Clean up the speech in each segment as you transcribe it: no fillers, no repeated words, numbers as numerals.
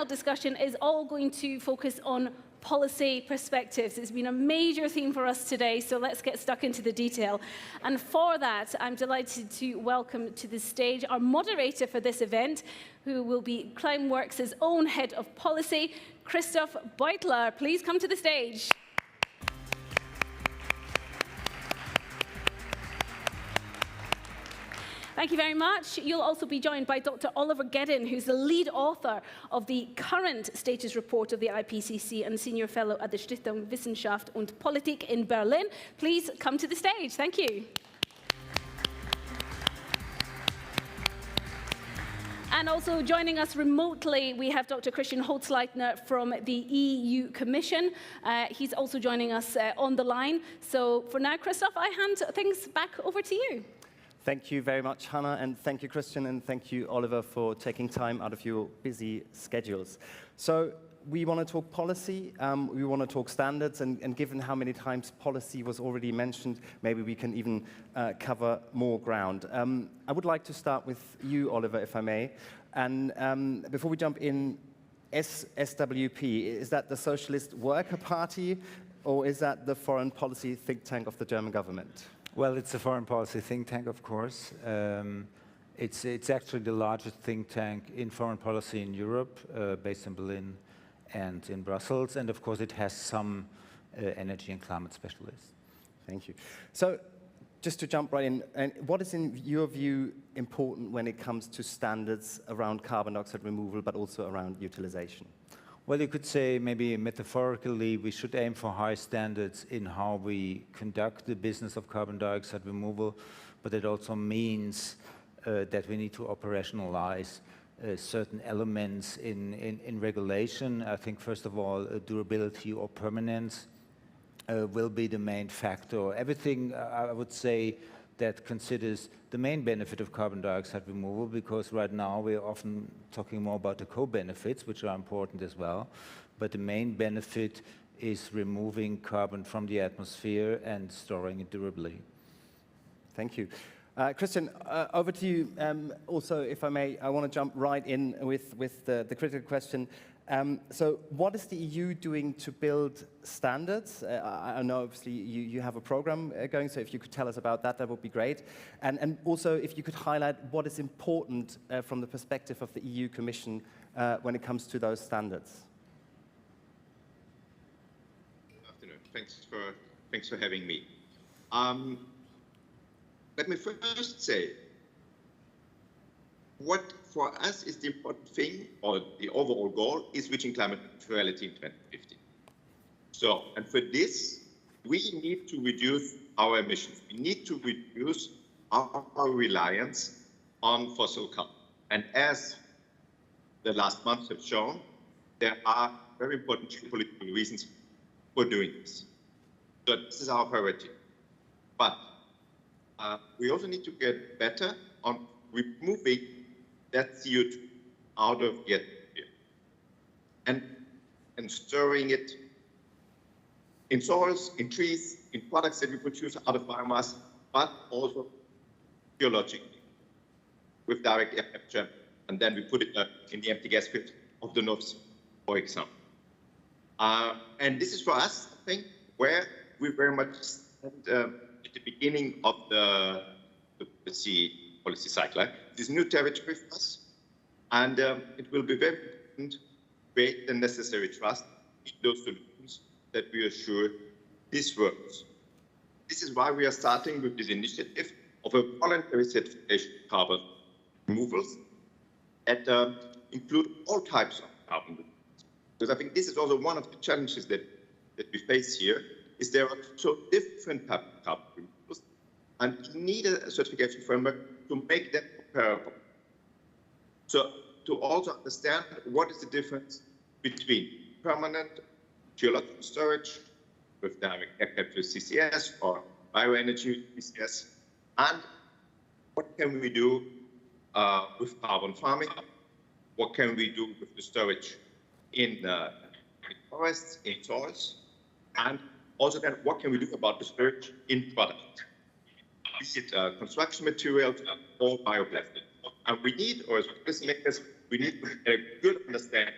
panel discussion is all going to focus on policy perspectives. It's been a major theme for us today, so let's get stuck into the detail. And for that, I'm delighted to welcome to the stage our moderator for this event, who will be Climeworks' own head of policy, Christoph Beuttler. Please come to the stage. Thank you very much. You'll also be joined by Dr. Oliver Geden, who's the lead author of the current status report of the IPCC and senior fellow at the Stiftung Wissenschaft und Politik in Berlin. Please come to the stage. Thank you. And also joining us remotely, we have Dr. Christian Holzleitner from the EU Commission. He's also joining us on the line. So for now, Christoph, I hand things back over to you. Thank you very much, Hannah, and thank you, Christian, and thank you, Oliver, for taking time out of your busy schedules. So we want to talk policy, we want to talk standards, and given how many times policy was already mentioned, maybe we can even cover more ground. I would like to start with you, Oliver, if I may. And before we jump in, SWP, is that the Socialist Worker Party, or is that the foreign policy think tank of the German government? Well, it's a foreign policy think tank, of course. It's actually the largest think tank in foreign policy in Europe, based in Berlin and in Brussels. And of course, it has some energy and climate specialists. Thank you. So just to jump right in, and what is in your view important when it comes to standards around carbon dioxide removal, but also around utilization? Well, you could say maybe metaphorically we should aim for high standards in how we conduct the business of carbon dioxide removal, but it also means that we need to operationalize certain elements in regulation. I think, first of all, durability or permanence will be the main factor. Everything, I would say, that considers the main benefit of carbon dioxide removal, because right now we're often talking more about the co-benefits, which are important as well. But the main benefit is removing carbon from the atmosphere and storing it durably. Thank you. Christian, over to you. Also, if I may, I want to jump right in with the critical question. So what is the EU doing to build standards? I know obviously you have a program going, so if you could tell us about that, that would be great. And also if you could highlight what is important from the perspective of the EU Commission when it comes to those standards. Good afternoon. Thanks for having me. Let me first say, what for us is the important thing, or the overall goal, is reaching climate neutrality in 2050. So, and for this, we need to reduce our emissions. We need to reduce our reliance on fossil carbon. And as the last months have shown, there are very important geopolitical reasons for doing this. So this is our priority. But we also need to get better on removing that CO2 out of the atmosphere and storing it in soils, in trees, in products that we produce out of biomass, but also geologically with direct air capture, and then we put it in the empty gas pit of the North Sea, for example. And this is for us, I think, where we very much stand at the beginning of the policy cycle. This new territory for us, and it will be very important to create the necessary trust in those solutions that we are sure this works. This is why we are starting with this initiative of a voluntary certification of carbon removals that include all types of carbon removals. Because I think this is also one of the challenges that we face here, is there are so different types of carbon removals, and you need a certification framework to make them comparable. So to also understand what is the difference between permanent geological storage with direct air capture CCS or bioenergy CCS, and what can we do with carbon farming? What can we do with the storage in forests, in soils? And also then what can we do about the storage in product? Is it construction materials or bioplastic? And we need, or as policymakers, we need a good understanding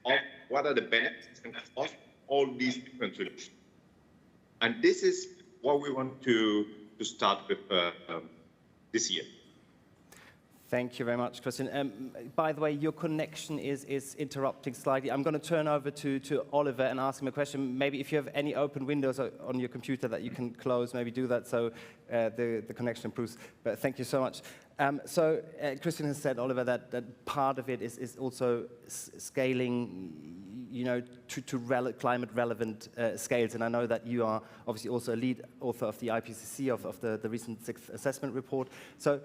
of what are the benefits and costs of all these different solutions. And this is what we want to start with this year. Thank you very much, Christian. By the way, your connection is interrupting slightly. I'm going to turn over to Oliver and ask him a question. Maybe if you have any open windows on your computer that you can close, maybe do that so the connection improves. But thank you so much. Christian has said, Oliver, that part of it is also scaling, to climate relevant scales. And I know that you are obviously also a lead author of the IPCC, of the recent 6th assessment report. So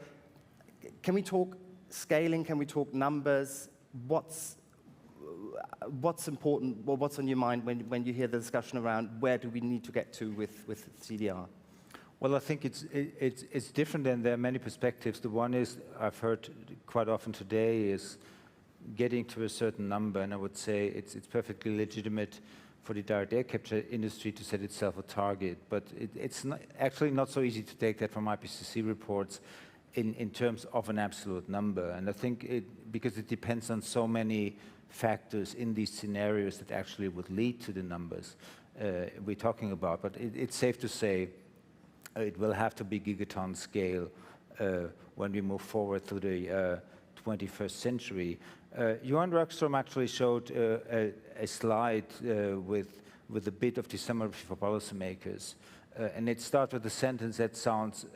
can we talk scaling? Can we talk numbers? What's important? Well, what's on your mind when you hear the discussion around where do we need to get to with CDR? Well, I think it's different, and there are many perspectives. The one is I've heard quite often today is getting to a certain number, and I would say it's perfectly legitimate for the direct air capture industry to set itself a target, but it's actually not so easy to take that from IPCC reports in terms of an absolute number. And I think because it depends on so many factors in these scenarios that actually would lead to the numbers we're talking about. But it's safe to say it will have to be gigaton scale when we move forward through the 21st century. Johan Rockström actually showed a slide with a bit of the summary for policymakers. And it starts with a sentence that sounds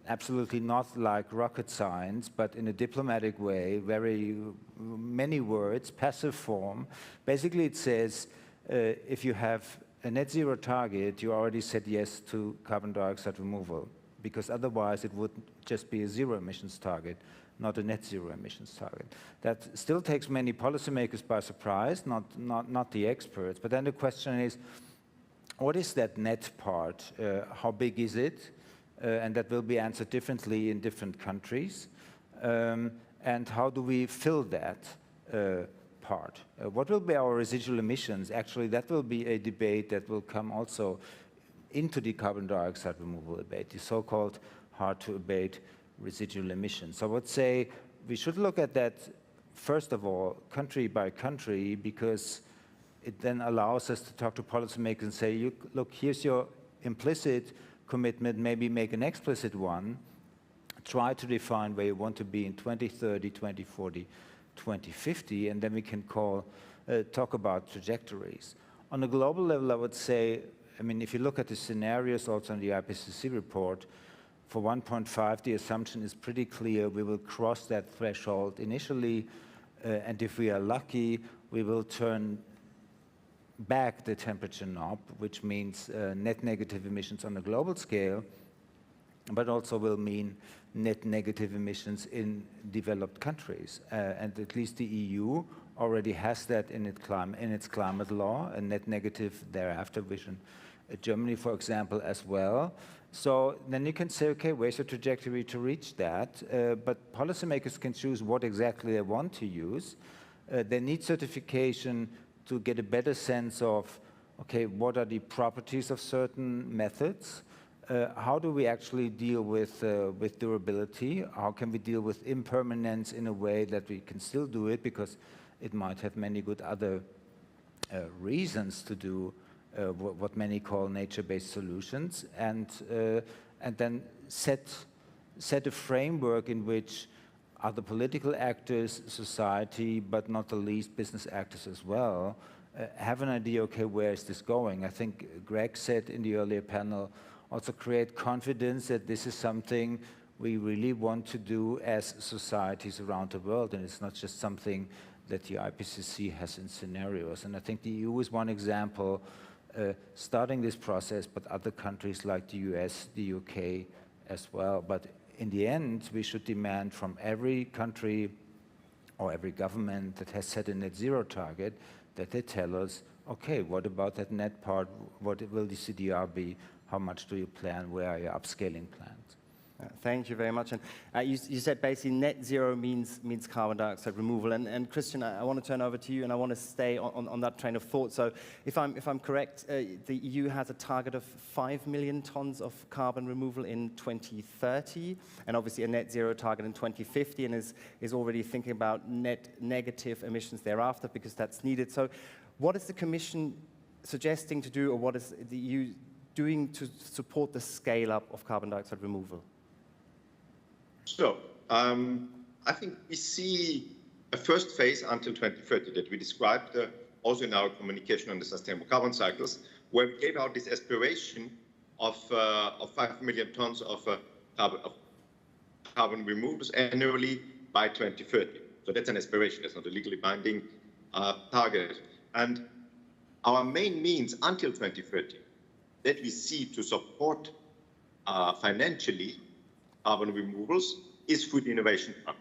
absolutely not like rocket science, but in a diplomatic way, very many words, passive form. Basically, it says, if you have a net zero target, you already said yes to carbon dioxide removal, because otherwise it would just be a zero emissions target, not a net zero emissions target. That still takes many policymakers by surprise, not the experts. But then the question is, what is that net part? How big is it? And that will be answered differently in different countries. And how do we fill that part? What will be our residual emissions? Actually, that will be a debate that will come also into the carbon dioxide removal debate, the so-called hard-to-abate residual emissions. So I would say we should look at that, first of all, country by country, because it then allows us to talk to policymakers and say, look, here's your implicit commitment, maybe make an explicit one, try to define where you want to be in 2030, 2040, 2050, and then we can talk about trajectories. On a global level, I would say, I mean, if you look at the scenarios also in the IPCC report, for 1.5, the assumption is pretty clear. We will cross that threshold initially, and if we are lucky, we will turn back the temperature knob, which means net negative emissions on a global scale, but also will mean net negative emissions in developed countries. And at least the EU already has that in its climate law, a net negative thereafter vision. Germany, for example, as well. So then you can say, okay, where's the trajectory to reach that? But policymakers can choose what exactly they want to use. They need certification to get a better sense of, okay, what are the properties of certain methods? How do we actually deal with durability? How can we deal with impermanence in a way that we can still do it, because it might have many good other reasons to do what many call nature-based solutions, and then set a framework in which other political actors, society, but not the least business actors as well, have an idea, okay, where is this going? I think Greg said in the earlier panel, also create confidence that this is something we really want to do as societies around the world, and it's not just something that the IPCC has in scenarios. And I think the EU is one example starting this process, but other countries like the US, the UK as well. But in the end, we should demand from every country or every government that has set a net zero target that they tell us, okay, what about that net part? What will the CDR be? How much do you plan? Where are your upscaling plans? Thank you very much. And you said basically net zero means carbon dioxide removal. And Christian, I want to turn over to you, and I want to stay on that train of thought. So if I'm correct, the EU has a target of 5 million tons of carbon removal in 2030, and obviously a net zero target in 2050, and is already thinking about net negative emissions thereafter, because that's needed. So what is the Commission suggesting to do, or what is the EU doing to support the scale up of carbon dioxide removal? So, I think we see a first phase until 2030 that we described also in our communication on the sustainable carbon cycles, where we gave out this aspiration of 5 million tons of carbon removals annually by 2030. So that's an aspiration, that's not a legally binding target. And our main means until 2030 that we see to support financially carbon removals is through the Innovation Fund.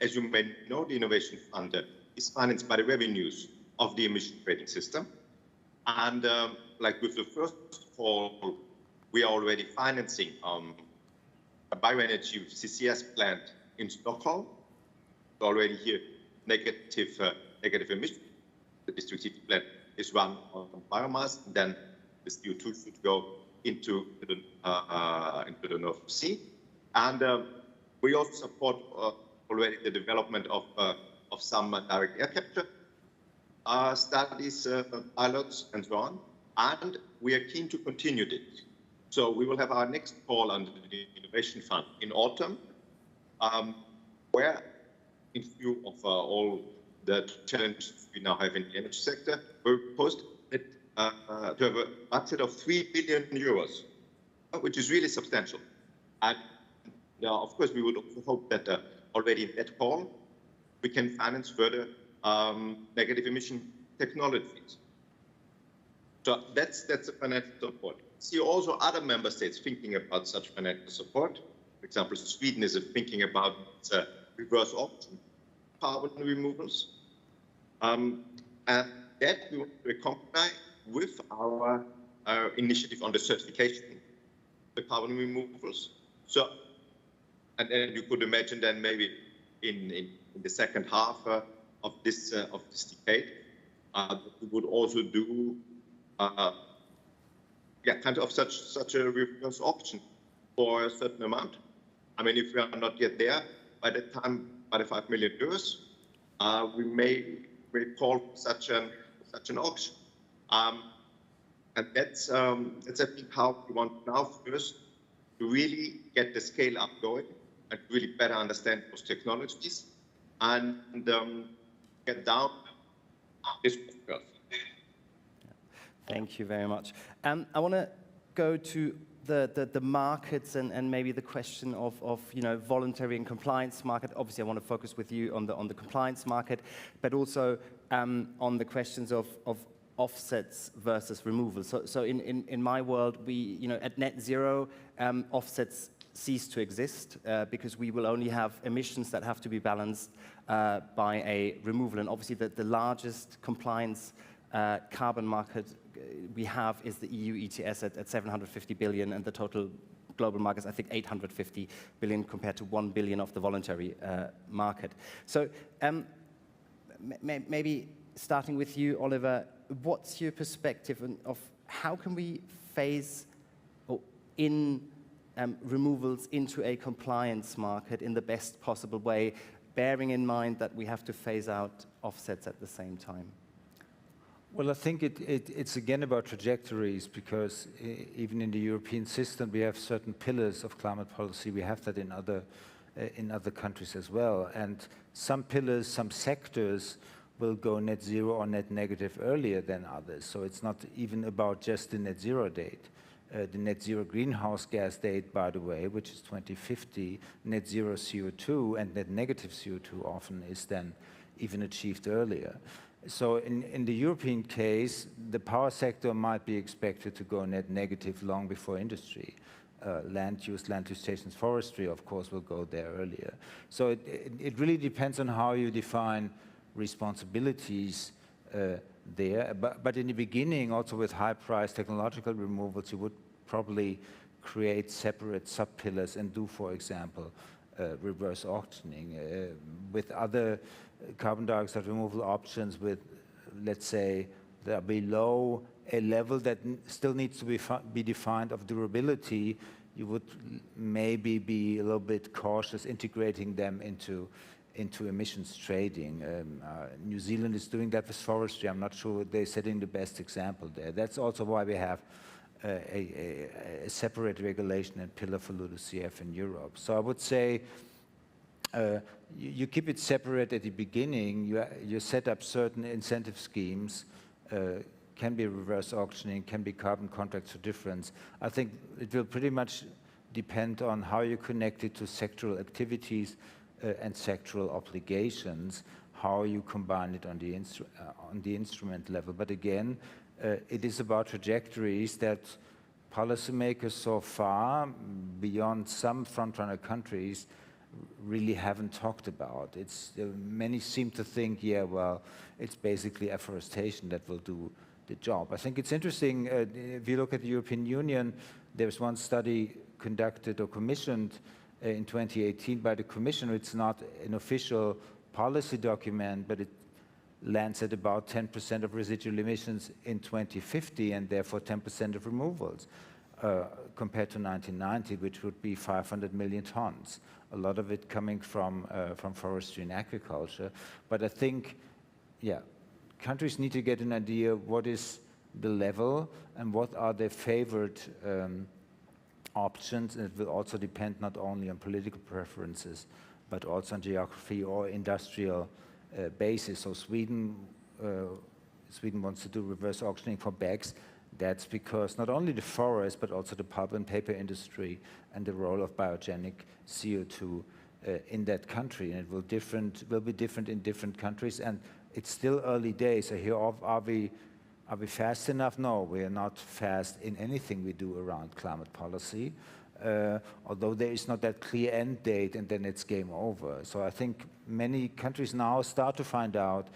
As you may know, the Innovation Fund is financed by the revenues of the emission trading system. And like with the first call, we are already financing a bioenergy CCS plant in Stockholm. Already here, negative emission. The district heating plant is run on biomass. Then the CO2 should go into the North Sea. And we also support already the development of some direct air capture studies, pilots, and so on. And we are keen to continue this. So we will have our next call under the Innovation Fund in autumn, where, in view of all the challenges we now have in the energy sector, we proposed that, to have a budget of 3 billion euros, which is really substantial. And now, of course, we would hope that already in that call, we can finance further negative emission technologies. So that's the financial support. See also other member states thinking about such financial support. For example, Sweden is thinking about reverse auction carbon removals. And that we want to accompany with our initiative on the certification of the carbon removals. So, and then you could imagine then maybe in the second half of this decade, we would also do kind of such a reverse auction for a certain amount. I mean, if we are not yet there by the time, by the 5 million euros, we may call such an auction. And that's I think how we want now first to really get the scale up going and really better understand those technologies and get down this curve. Thank you very much. I want to go to the markets and maybe the question of voluntary and compliance market. Obviously, I want to focus with you on the compliance market, but also on the questions of offsets versus removal. So in my world, we at net zero, offsets cease to exist because we will only have emissions that have to be balanced by a removal. And obviously, the largest compliance carbon market we have is the EU ETS at 750 billion, and the total global market is, I think, 850 billion compared to 1 billion of the voluntary market. So maybe starting with you, Oliver, what's your perspective of how can we phase in removals into a compliance market in the best possible way, bearing in mind that we have to phase out offsets at the same time? Well, I think it's again about trajectories, because even in the European system, we have certain pillars of climate policy. We have that in other countries as well. And some pillars, some sectors will go net zero or net negative earlier than others. So it's not even about just the net zero date. The net zero greenhouse gas date, by the way, which is 2050, net zero CO2 and net negative CO2 often is then even achieved earlier. So in the European case, the power sector might be expected to go net negative long before industry. Land use stations, forestry, of course, will go there earlier. So it really depends on how you define responsibilities there. But in the beginning, also with high-priced technological removals, you would probably create separate sub-pillars and do, for example, reverse auctioning. With other carbon dioxide removal options, with, let's say, they are below a level that still needs to be defined of durability, you would maybe be a little bit cautious integrating them into emissions trading. New Zealand is doing that with forestry. I'm not sure they're setting the best example there. That's also why we have a separate regulation and pillar for LULUCF in Europe. So I would say you keep it separate at the beginning. You set up certain incentive schemes, can be reverse auctioning, can be carbon contracts for difference. I think it will pretty much depend on how you connect it to sectoral activities and sectoral obligations, how you combine it on the instrument level. But again, it is about trajectories that policymakers so far, beyond some front-runner countries, really haven't talked about. Many seem to think, yeah, well, it's basically afforestation that will do the job. I think it's interesting, if you look at the European Union, there's one study conducted or commissioned in 2018 by the Commission. It's not an official policy document, but it lands at about 10% of residual emissions in 2050, and therefore 10% of removals, compared to 1990, which would be 500 million tons. A lot of it coming from forestry and agriculture. But I think, yeah, countries need to get an idea what is the level and what are their favored options. And it will also depend not only on political preferences, but also on geography or industrial basis. So Sweden wants to do reverse auctioning for bags. That's because not only the forest, but also the pulp and paper industry and the role of biogenic CO2 in that country. And it will be different in different countries. And it's still early days. So here, are we fast enough? No, we are not fast in anything we do around climate policy. Although there is not that clear end date and then it's game over. So I think many countries now start to find out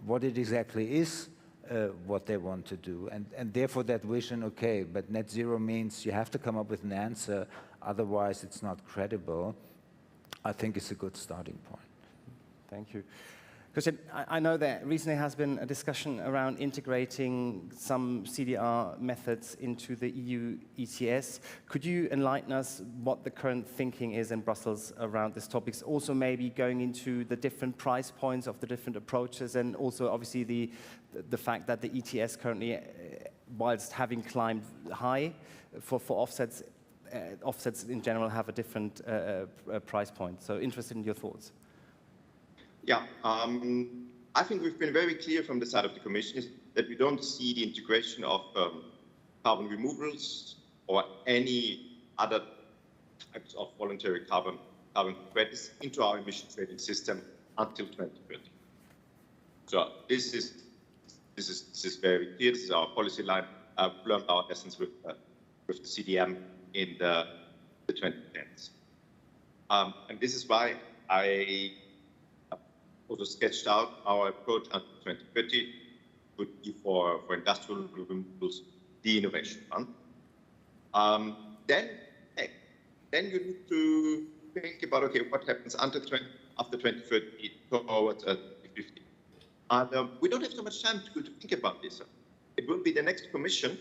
what it exactly is what they want to do. And therefore that vision, okay, but net zero means you have to come up with an answer, otherwise it's not credible. I think it's a good starting point. Thank you. Christian, I know there recently has been a discussion around integrating some CDR methods into the EU ETS. Could you enlighten us what the current thinking is in Brussels around this topic? Also maybe going into the different price points of the different approaches, and also obviously the fact that the ETS currently, whilst having climbed high for offsets, offsets in general have a different price point. So interested in your thoughts. Yeah, I think we've been very clear from the side of the Commission is that we don't see the integration of carbon removals or any other types of voluntary carbon credits into our emission trading system until 2030. So this is very clear. This is our policy line. We've learned our lessons with the CDM in the 2010s, and this is why I also sketched out our approach until 2030 would be for industrial renewables, the innovation fund. Then you need to think about, okay, what happens after 2030 towards 2050. And we don't have so much time to think about this. It will be the next Commission,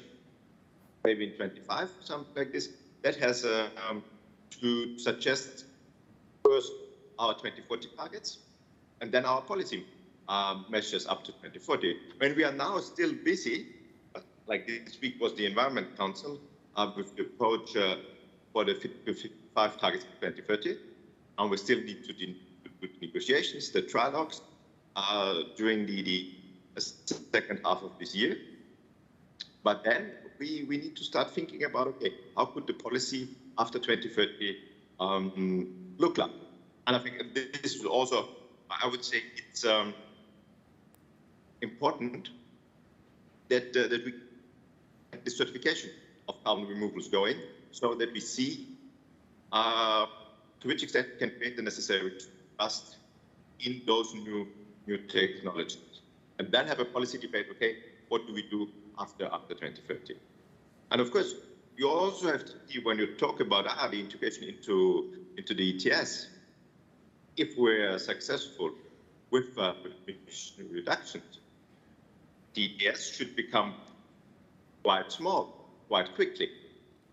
maybe in 25, something like this, that has to suggest first our 2040 targets, and then our policy measures up to 2040. When we are now still busy, like this week was the Environment Council, with the approach for the 55 targets for 2030, and we still need to do negotiations, the trilogues, during the second half of this year. But then we need to start thinking about, okay, how could the policy after 2030 look like? And I think this is also, I would say it's important that we get the certification of carbon removals going, so that we see to which extent we can create the necessary trust in those new technologies, and then have a policy debate. Okay, what do we do after 2030? And of course, you also have to see, when you talk about the integration into the ETS, if we're successful with emission reductions, the ETS should become quite small, quite quickly.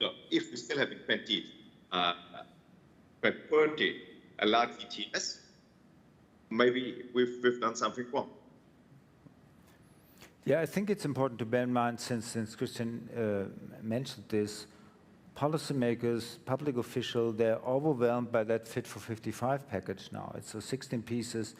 So if we still have in 2030 a large ETS, maybe we've done something wrong. Yeah, I think it's important to bear in mind, since Christian mentioned this, policymakers, public officials, they're overwhelmed by that Fit for 55 package now. It's 16 pieces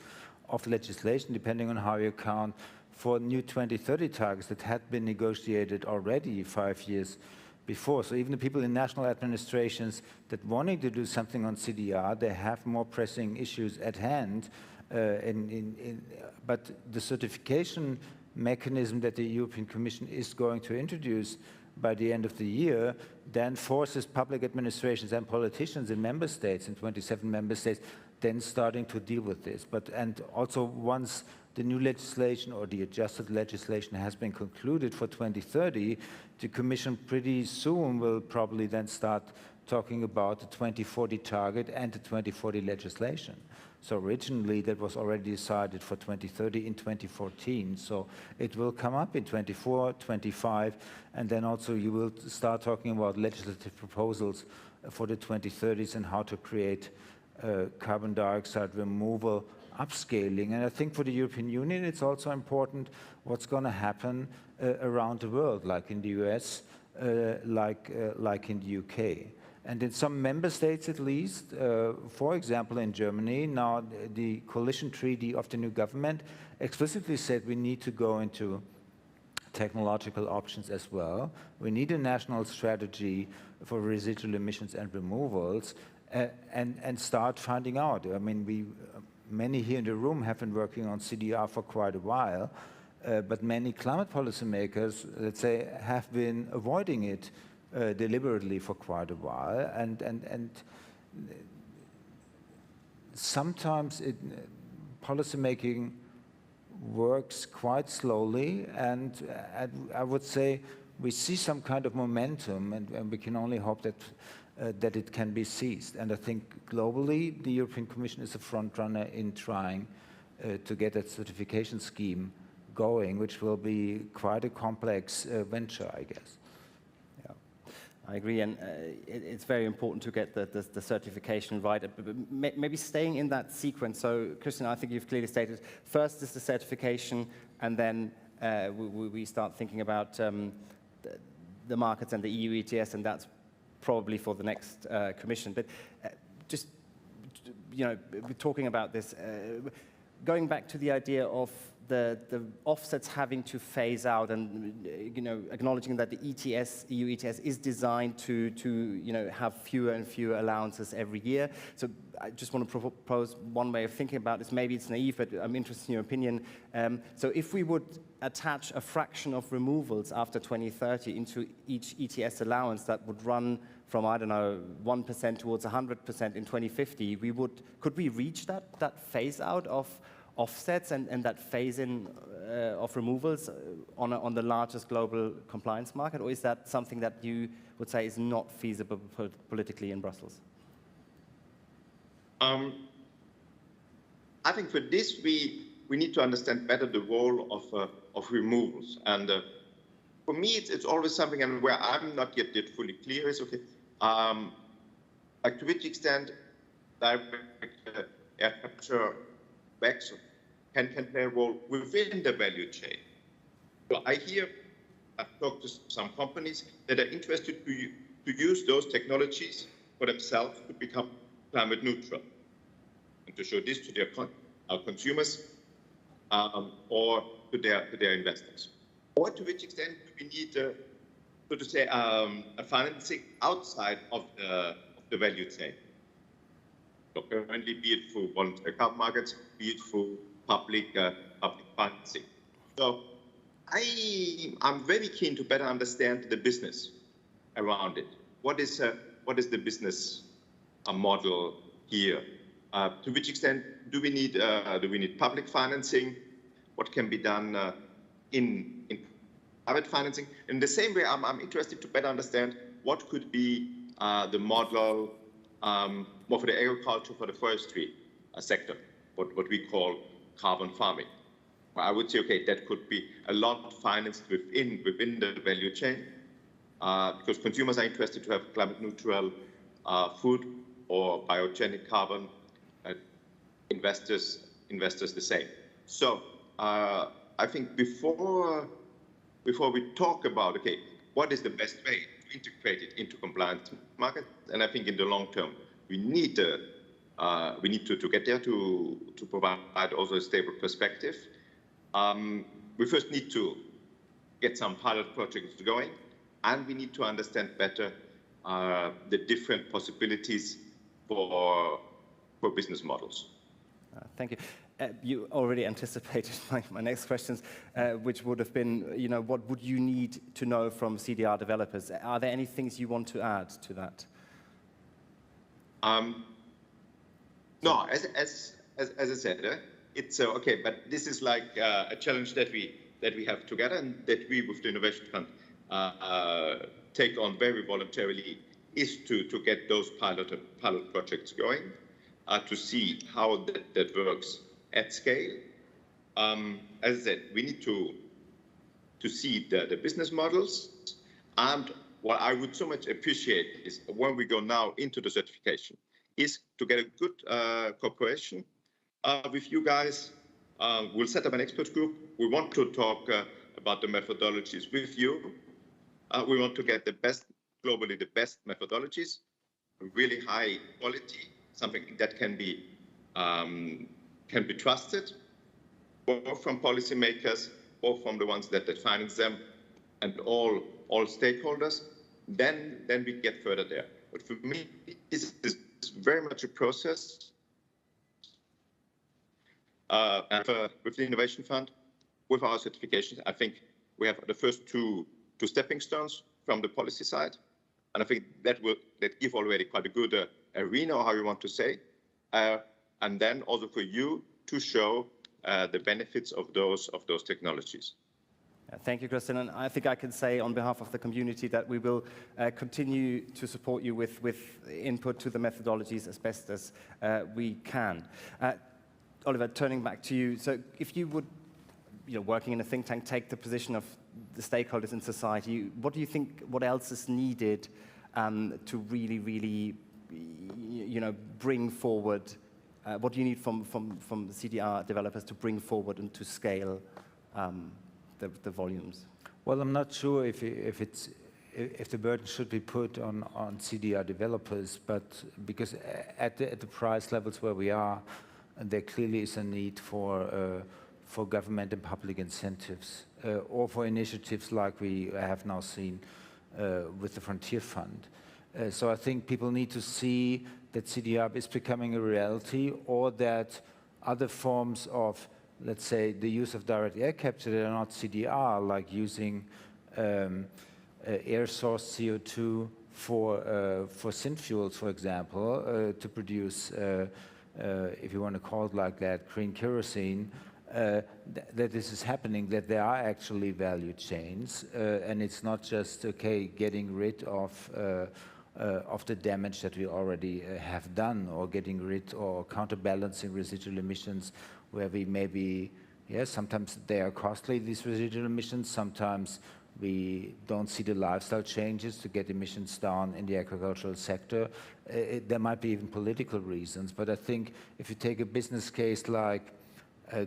of legislation, depending on how you count, for new 2030 targets that had been negotiated already 5 years before. So even the people in national administrations that wanting to do something on CDR, they have more pressing issues at hand. But the certification mechanism that the European Commission is going to introduce by the end of the year then forces public administrations and politicians in member states, in 27 member states, then starting to deal with this. And also once the new legislation or the adjusted legislation has been concluded for 2030, the Commission pretty soon will probably then start talking about the 2040 target and the 2040 legislation. So originally that was already decided for 2030 in 2014. So it will come up in 24, 25, and then also you will start talking about legislative proposals for the 2030s and how to create carbon dioxide removal upscaling. And I think for the European Union, it's also important what's going to happen around the world, like in the US, like in the UK. And in some member states, at least, for example, in Germany, now the coalition treaty of the new government explicitly said we need to go into technological options as well. We need a national strategy for residual emissions and removals, and start finding out. I mean, many here in the room have been working on CDR for quite a while, but many climate policymakers, let's say, have been avoiding it deliberately for quite a while, and sometimes policymaking works quite slowly, and I would say we see some kind of momentum, and we can only hope that it can be seized. And I think globally, the European Commission is a front runner in trying to get that certification scheme going, which will be quite a complex venture, I guess. I agree, and it's very important to get the certification right. But maybe staying in that sequence. So, Christian, I think you've clearly stated, first is the certification, and then we start thinking about the markets and the EU ETS, and that's probably for the next Commission. But just, we're talking about this, going back to the idea of the offsets having to phase out, and acknowledging that the ETS, EU ETS, is designed to have fewer and fewer allowances every year. So I just want to propose one way of thinking about this. Maybe it's naive, but I'm interested in your opinion. So if we would attach a fraction of removals after 2030 into each ETS allowance that would run from, I don't know, 1% towards 100% in 2050, could we reach that phase out of offsets and that phase-in of removals on the largest global compliance market? Or is that something that you would say is not feasible politically in Brussels? I think for this, we need to understand better the role of removals. And for me, it's always something, and where I'm not yet fully clear is, okay, like to which extent direct air capture backs can play a role within the value chain. So I've talked to some companies that are interested to use those technologies for themselves to become climate neutral, and to show this to their consumers or to their investors. Or to which extent do we need, so to say, a financing outside of the value chain? So currently, be it through voluntary carbon markets, be it through public financing. So I'm very keen to better understand the business around it. What is the business model here? To which extent do we need public financing? What can be done in private financing? In the same way, I'm interested to better understand what could be the model more for the agriculture, for the forestry sector, what we call carbon farming. I would say, okay, that could be a lot financed within the value chain, because consumers are interested to have climate neutral food or biogenic carbon, investors the same. So I think before we talk about, okay, what is the best way to integrate it into compliance market, and I think in the long term we need to get there to provide also a stable perspective. We first need to get some pilot projects going, and we need to understand better the different possibilities for business models. Thank you. You already anticipated my next questions, which would have been, what would you need to know from CDR developers? Are there any things you want to add to that? No, as I said, it's okay, but this is like a challenge that we have together, and that we with the Innovation Fund take on very voluntarily, is to get those pilot projects going, to see how that works at scale. As I said, we need to see the business models, and what I would so much appreciate is when we go now into the certification, is to get a good cooperation with you guys. We'll set up an expert group. We want to talk about the methodologies with you. We want to get globally the best methodologies, really high quality, something that can be trusted, both from policymakers, both from the ones that finance them, and all stakeholders. Then we get further there. But for me, this is very much a process. And with the Innovation Fund, with our certifications, I think we have the first two stepping stones from the policy side, and I think that give already quite a good arena, or how you want to say, and then also for you to show the benefits of those technologies. Thank you, Christian. And I think I can say on behalf of the community that we will continue to support you with input to the methodologies as best as we can. Oliver, turning back to you. So if you would, working in a think tank, take the position of the stakeholders in society, what do you think, what else is needed to really, really, bring forward, what do you need from the CDR developers to bring forward and to scale the volumes? Well, I'm not sure if the burden should be put on CDR developers, but because at the price levels where we are, there clearly is a need for government and public incentives, or for initiatives like we have now seen with the Frontier Fund. So I think people need to see that CDR is becoming a reality, or that other forms of, let's say, the use of direct air capture that are not CDR, like using air source CO2 for synfuels, for example, to produce, if you want to call it like that, green kerosene, that this is happening, that there are actually value chains, and it's not just, okay, getting rid of the damage that we already have done, or getting rid or counterbalancing residual emissions, where we maybe, yes, sometimes they are costly, these residual emissions, sometimes we don't see the lifestyle changes to get emissions down in the agricultural sector. There might be even political reasons, but I think if you take a business case like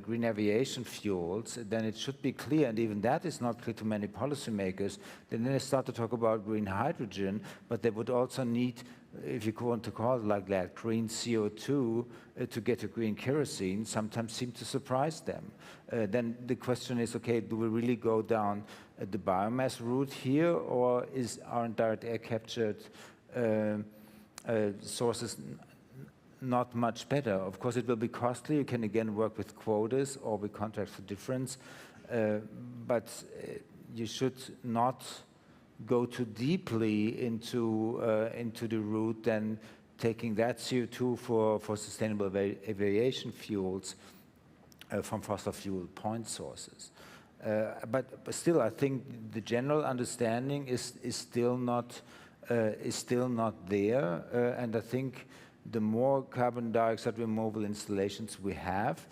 green aviation fuels, then it should be clear, and even that is not clear to many policymakers. Then they start to talk about green hydrogen, but they would also need, if you want to call it like that, green CO2 to get a green kerosene, sometimes seem to surprise them. Then the question is, okay, do we really go down the biomass route here, or aren't direct air captured sources not much better? Of course, it will be costly. You can again work with quotas or with contracts for difference, but you should not go too deeply into the route than taking that CO2 for sustainable aviation fuels from fossil fuel point sources. But still, I think the general understanding is still not is still not there. And I think the more carbon dioxide removal installations we have,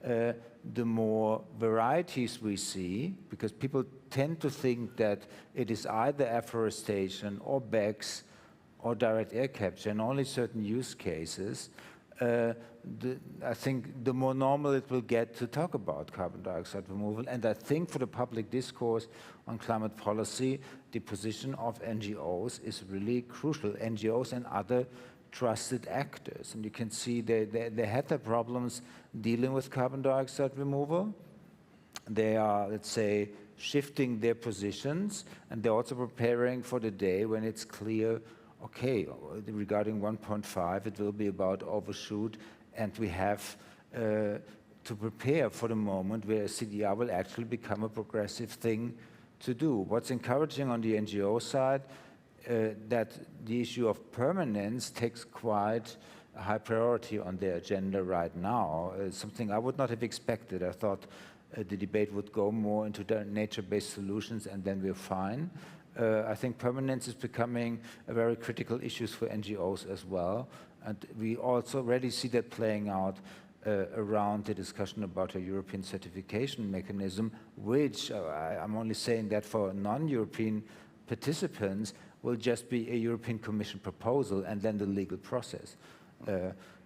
the more varieties we see, because people tend to think that it is either afforestation or BECCS or direct air capture in only certain use cases. I think the more normal it will get to talk about carbon dioxide removal. And I think for the public discourse on climate policy, the position of NGOs is really crucial. NGOs and other trusted actors. And you can see they had their problems dealing with carbon dioxide removal. They are, let's say, shifting their positions, and they're also preparing for the day when it's clear, okay, regarding 1.5, it will be about overshoot, and we have to prepare for the moment where CDR will actually become a progressive thing to do. What's encouraging on the NGO side, that the issue of permanence takes quite a high priority on their agenda right now. Something I would not have expected. I thought the debate would go more into the nature-based solutions and then we're fine. I think permanence is becoming a very critical issue for NGOs as well. And we also already see that playing out around the discussion about a European certification mechanism, which I'm only saying that for non-European participants will just be a European Commission proposal, and then the legal process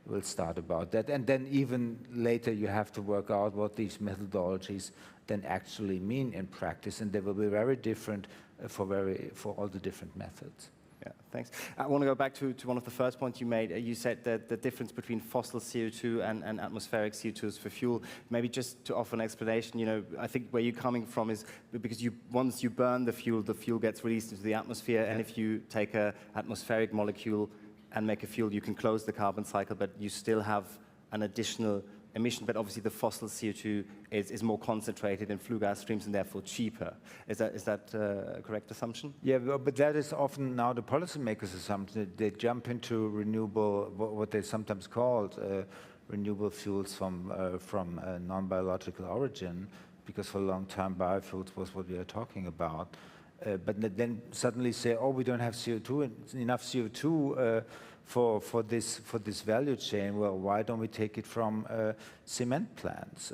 will start about that. And then even later you have to work out what these methodologies then actually mean in practice, and they will be very different for all the different methods. Yeah, thanks. I want to go back to one of the first points you made. You said that the difference between fossil CO2 and atmospheric CO2 for fuel. Maybe just to offer an explanation, you know, I think where you're coming from is because once you burn the fuel gets released into the atmosphere, and if you take an atmospheric molecule and make a fuel, you can close the carbon cycle, but you still have an additional emission, but obviously the fossil CO2 is more concentrated in flue gas streams and therefore cheaper. Is that a correct assumption? Yeah, but that is often now the policymakers' assumption. They jump into renewable, what they sometimes called renewable fuels from non-biological origin, because for a long time biofuels was what we are talking about. But then suddenly say, oh, we don't have enough CO2 for this value chain. Well, why don't we take it from cement plants,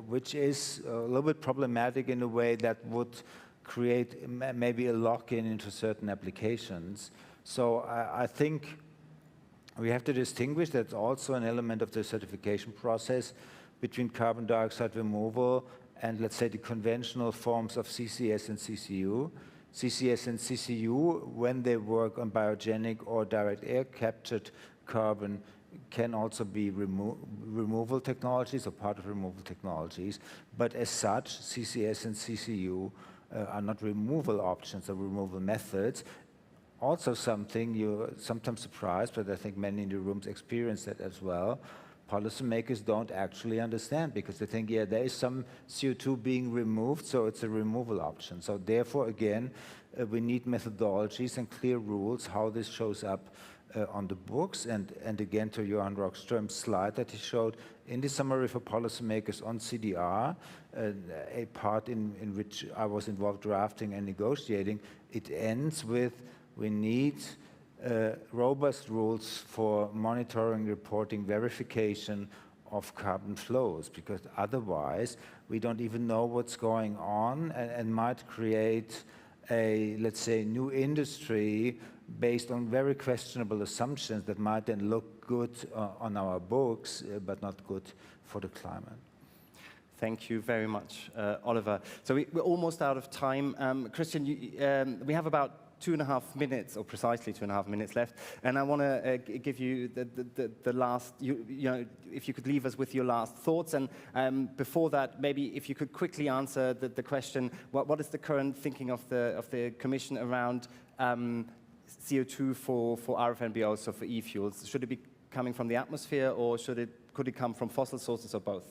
which is a little bit problematic in a way that would create maybe a lock-in into certain applications. So I think we have to distinguish. That's also an element of the certification process between carbon dioxide removal and, let's say, the conventional forms of CCS and CCU. CCS and CCU, when they work on biogenic or direct air captured carbon, can also be removal technologies or part of removal technologies. But as such, CCS and CCU are not removal options or removal methods. Also something you're sometimes surprised, but I think many in the rooms experience that as well. Policymakers don't actually understand, because they think, yeah, there is some CO2 being removed, so it's a removal option. So therefore, again, we need methodologies and clear rules how this shows up on the books. And again, to Johan Rockström's slide that he showed, in the summary for policymakers on CDR, a part in which I was involved drafting and negotiating, it ends with, we need robust rules for monitoring, reporting, verification of carbon flows, because otherwise we don't even know what's going on, and might create a, let's say, new industry based on very questionable assumptions that might then look good on our books, but not good for the climate. Thank you very much, Oliver. So we're almost out of time. Christian, we have about 2.5 minutes, or precisely 2.5 minutes left, and I want to give you the last, you know, if you could leave us with your last thoughts, and before that, maybe if you could quickly answer the question, what is the current thinking of the Commission around CO2 for RFNBO, so for e-fuels? Should it be coming from the atmosphere, or could it come from fossil sources, or both?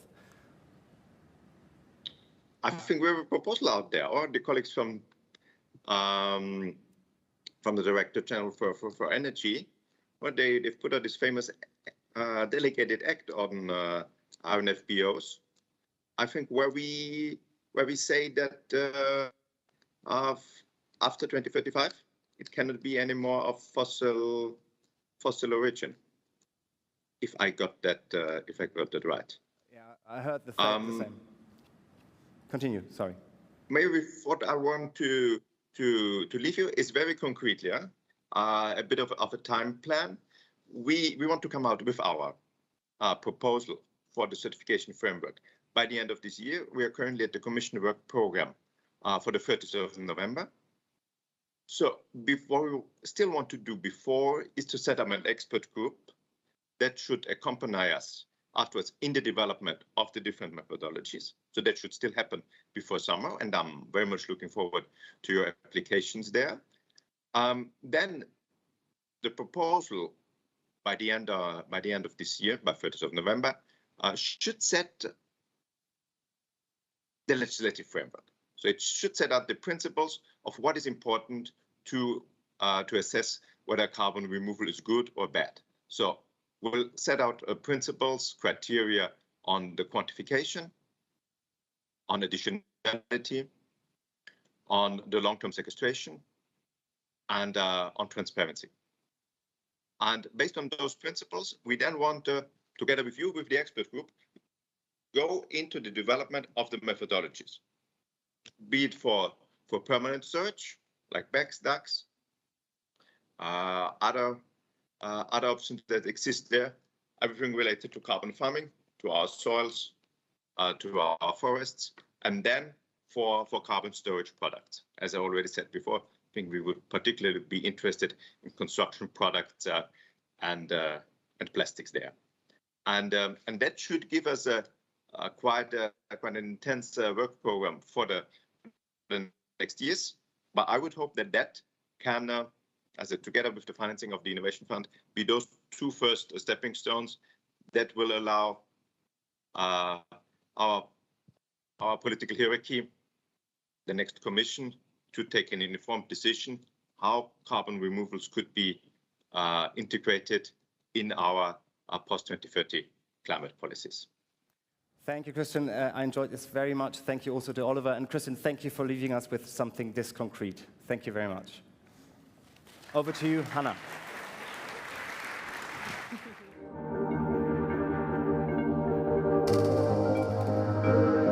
I think we have a proposal out there, or the colleagues from the Directorate-General for Energy, where they've put out this famous delegated act on RNFBOs. I think where we say that after 2035, it cannot be any more of fossil origin. If I got that right. Yeah, I heard the same. Continue. Sorry. Maybe what I want to leave you is very concretely, a bit of a time plan. We want to come out with our proposal for the certification framework by the end of this year. We are currently at the Commission Work Program for the 30th of November. So what we still want to do before is to set up an expert group that should accompany us afterwards in the development of the different methodologies. So that should still happen before summer, and I'm very much looking forward to your applications there. Then the proposal by the end of this year, by 30th of November, should set the legislative framework. So it should set out the principles of what is important to assess whether carbon removal is good or bad. So we'll set out principles, criteria on the quantification, on additionality, on the long-term sequestration, and on transparency. And based on those principles, we then want to, together with you, with the expert group, go into the development of the methodologies, be it for permanent search, like BECS, DACs, other options that exist there, everything related to carbon farming, to our soils, to our forests, and then for carbon storage products. As I already said before, I think we would particularly be interested in construction products and plastics there. And that should give us quite an intense work program for the next years. But I would hope that can, together with the financing of the Innovation Fund, be those two first stepping stones that will allow our political hierarchy, the next Commission, to take an informed decision how carbon removals could be integrated in our post-2030 climate policies. Thank you, Christian. I enjoyed this very much. Thank you also to Oliver. And Christian, thank you for leaving us with something this concrete. Thank you very much. Over to you, Hannah.